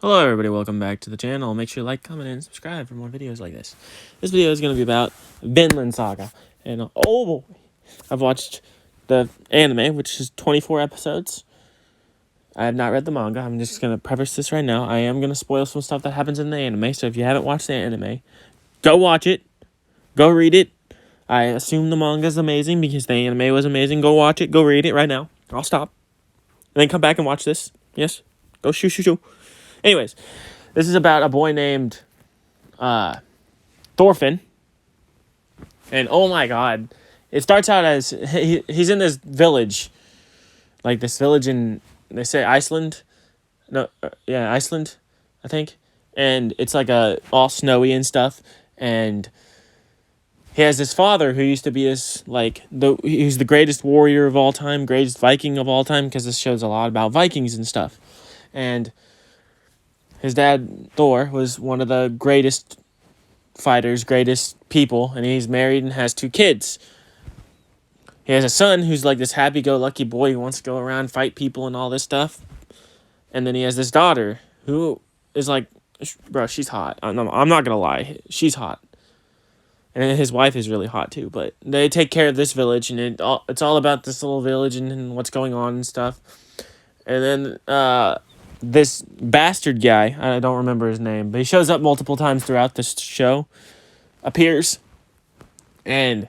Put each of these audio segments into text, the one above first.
Hello everybody, welcome back to the channel. Make sure you like, comment, and subscribe for more videos like this. This video is going to be about Vinland Saga. And oh boy, I've watched the anime, which is 24 episodes. I have not read the manga. I'm just going to preface this right now. I am going to spoil some stuff that happens in the anime, so if you haven't watched the anime, go watch it. Go read it. I assume the manga is amazing because the anime was amazing. Go watch it. Go read it right now. I'll stop. And then come back and watch this. Yes? Go shoo. Anyways, this is about a boy named Thorfinn. And oh my god. It starts out as he's in this village. Like this village in, they say Iceland. No, yeah, Iceland, I think. And it's like all snowy and stuff. And he has this father who used to be this, he's the greatest warrior of all time, greatest Viking of all time, because this shows a lot about Vikings and stuff. And his dad, Thor, was one of the greatest fighters, greatest people, and he's married and has 2 kids. He has a son who's like this happy-go-lucky boy who wants to go around, fight people and all this stuff. And then he has this daughter who is like, bro, she's hot. I'm not going to lie. She's hot. And his wife is really hot too, but they take care of this village, and it's all about this little village and what's going on and stuff. And then this bastard guy, I don't remember his name, but he shows up multiple times throughout this show, appears, and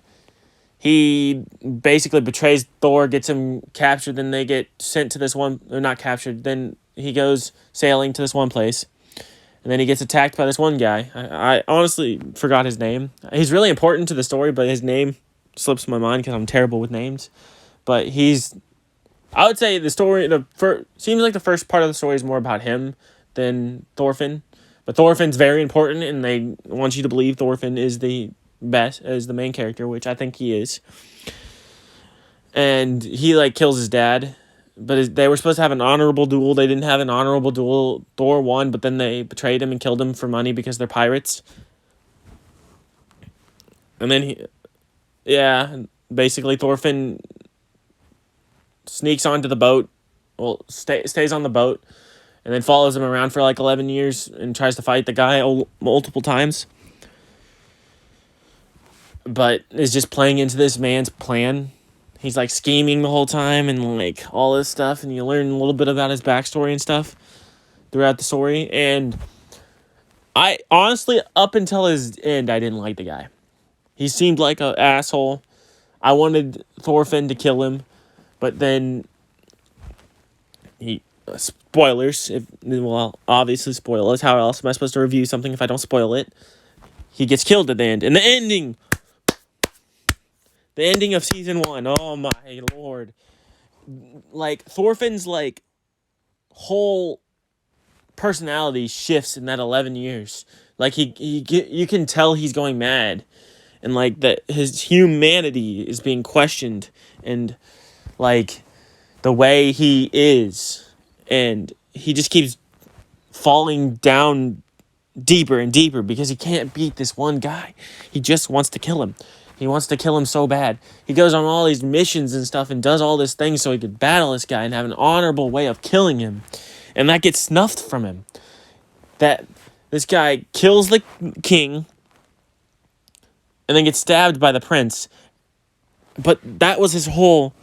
he basically betrays Thor, gets him captured, then they get sent to this one, or not captured, then he goes sailing to this one place, and then he gets attacked by this one guy. I honestly forgot his name. He's really important to the story, but his name slips my mind because I'm terrible with names, but I would say the story, seems like the first part of the story is more about him than Thorfinn. But Thorfinn's very important, and they want you to believe Thorfinn is the best, as the main character, which I think he is. And he, kills his dad. But they were supposed to have an honorable duel. They didn't have an honorable duel. Thor won, but then they betrayed him and killed him for money because they're pirates. And then basically Thorfinn sneaks onto the boat, stays on the boat, and then follows him around for 11 years and tries to fight the guy multiple times. But is just playing into this man's plan. He's scheming the whole time and all this stuff, and you learn a little bit about his backstory and stuff throughout the story. And I honestly, up until his end, I didn't like the guy. He seemed like an asshole. I wanted Thorfinn to kill him. But then, spoilers, obviously spoilers. How else am I supposed to review something if I don't spoil it? He gets killed at the end. And the ending of season 1, oh my lord. Thorfinn's, whole personality shifts in that 11 years. You can tell he's going mad. And, that his humanity is being questioned. And the way he is, and he just keeps falling down deeper and deeper because he can't beat this one guy. He just wants to kill him. He wants to kill him so bad. He goes on all these missions and stuff and does all this thing so he could battle this guy and have an honorable way of killing him. And that gets snuffed from him. That this guy kills the king and then gets stabbed by the prince. But that was his whole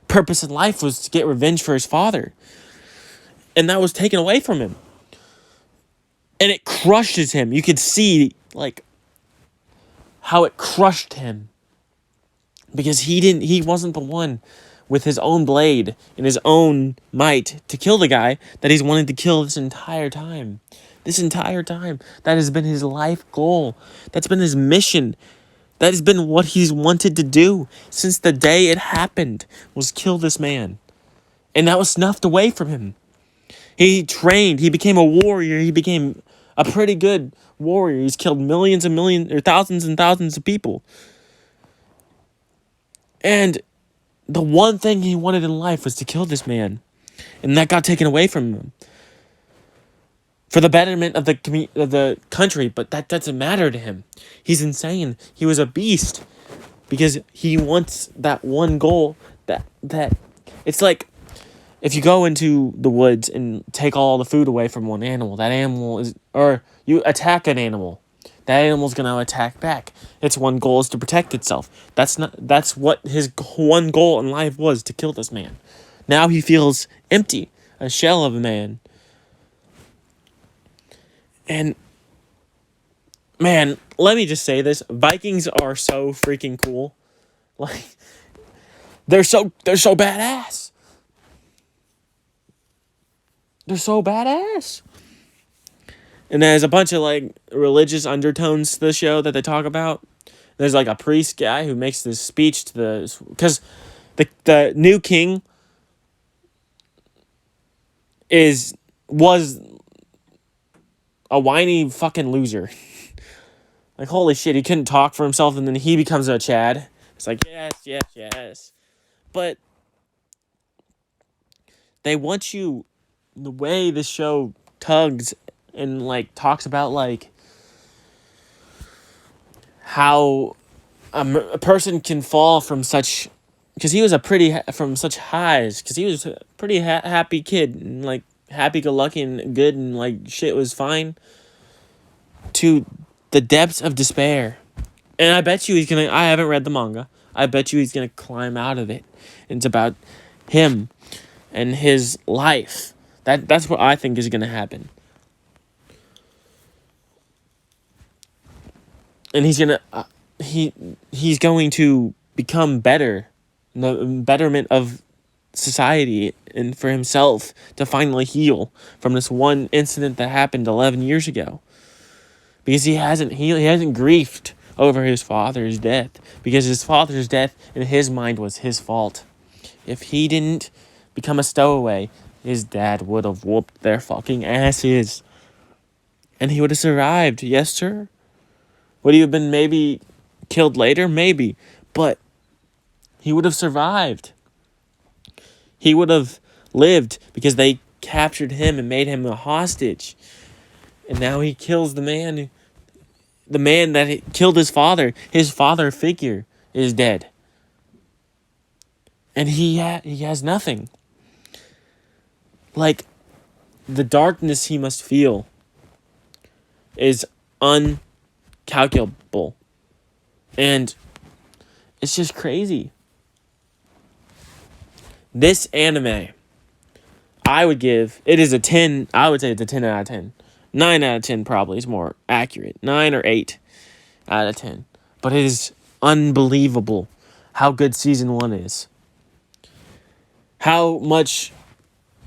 purpose in life, was to get revenge for his father. And that was taken away from him. And it crushes him. You could see, how it crushed him. Because he wasn't the one with his own blade and his own might to kill the guy that he's wanted to kill this entire time. This entire time. That has been his life goal. That's been his mission. That has been what he's wanted to do since the day it happened, was kill this man. And that was snuffed away from him. He trained. He became a warrior. He became a pretty good warrior. He's killed millions and millions, or thousands and thousands of people. And the one thing he wanted in life was to kill this man. And that got taken away from him. For the betterment of the country, but that doesn't matter to him. He's insane. He was a beast because he wants that one goal. That it's if you go into the woods and take all the food away from one animal, that animal is, or you attack an animal, that animal's going to attack back. Its one goal is to protect itself. That's what his one goal in life was, to kill this man. Now he feels empty, a shell of a man. And man, let me just say this, Vikings are so freaking cool. Like, they're so badass. They're so badass. And there's a bunch of like religious undertones to the show that they talk about. There's like a priest guy who makes this speech to because the new king was a whiny fucking loser. Like, holy shit, he couldn't talk for himself, and then he becomes a Chad. It's like, yes. But they want you, the way the show tugs and like talks about like how a person can fall from such, because he was from such highs, because he was a pretty happy kid and like happy-go-lucky and good and like shit was fine, to the depths of despair. And I bet you I haven't read the manga, I bet you he's gonna climb out of it. And it's about him and his life. That's what I think is gonna happen. And he's going to become better, the betterment of society, and for himself to finally heal from this one incident that happened 11 years ago. Because he hasn't grieved over his father's death, because his father's death in his mind was his fault. If he didn't become a stowaway, his dad would have whooped their fucking asses. And he would have survived, yes sir. Would he have been maybe killed later? Maybe. But he would have survived. He would have lived because they captured him and made him a hostage. And now he kills the man that killed his father. His father figure is dead. And he has nothing. Like, the darkness he must feel is uncalculable. And it's just crazy. This anime, I would give, it is a 10, I would say it's a 10 out of 10. 9 out of 10 probably is more accurate. 9 or 8 out of 10. But it is unbelievable how good season 1 is. How much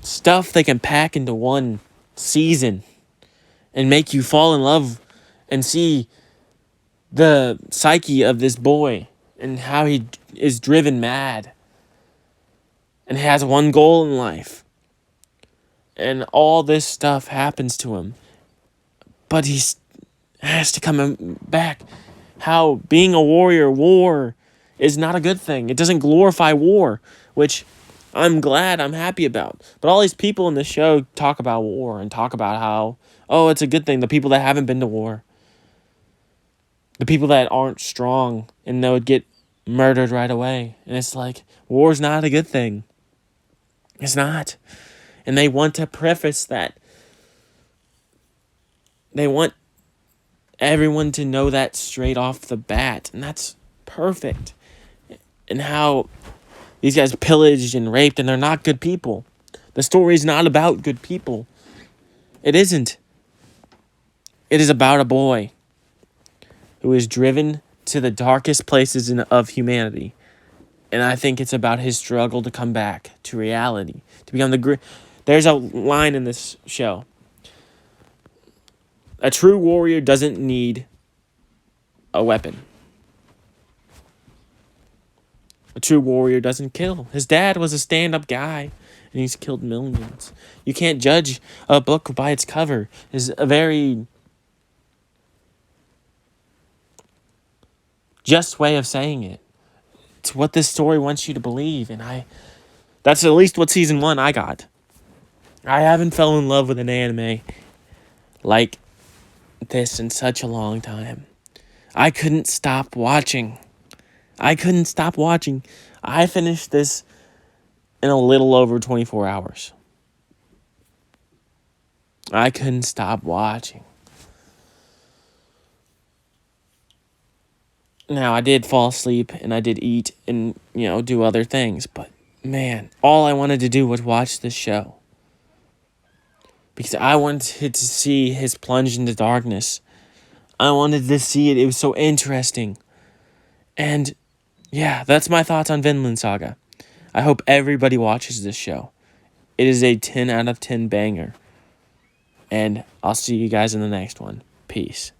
stuff they can pack into one season and make you fall in love and see the psyche of this boy and how he is driven mad and has one goal in life. And all this stuff happens to him. But he has to come back. How being a warrior, war is not a good thing. It doesn't glorify war, which I'm happy about. But all these people in the show talk about war and talk about how, oh, it's a good thing. The people that haven't been to war. The people that aren't strong and they would get murdered right away. And it's like, war's not a good thing. It's not. And they want to preface that. They want everyone to know that straight off the bat. And that's perfect. And how these guys pillaged and raped, and they're not good people. The story's not about good people. It isn't. It is about a boy who is driven to the darkest places of humanity. And I think it's about his struggle to come back to reality. To become There's a line in this show. A true warrior doesn't need a weapon. A true warrior doesn't kill. His dad was a stand-up guy, and he's killed millions. You can't judge a book by its cover. Is a very just way of saying it. It's what this story wants you to believe, and that's at least what season 1 I got. I haven't fell in love with an anime like this in such a long time. I couldn't stop watching. I finished this in a little over 24 hours. I couldn't stop watching. Now, I did fall asleep and I did eat and, do other things. But, man, all I wanted to do was watch this show. Because I wanted to see his plunge into darkness. I wanted to see it. It was so interesting. And, yeah, that's my thoughts on Vinland Saga. I hope everybody watches this show. It is a 10 out of 10 banger. And I'll see you guys in the next one. Peace.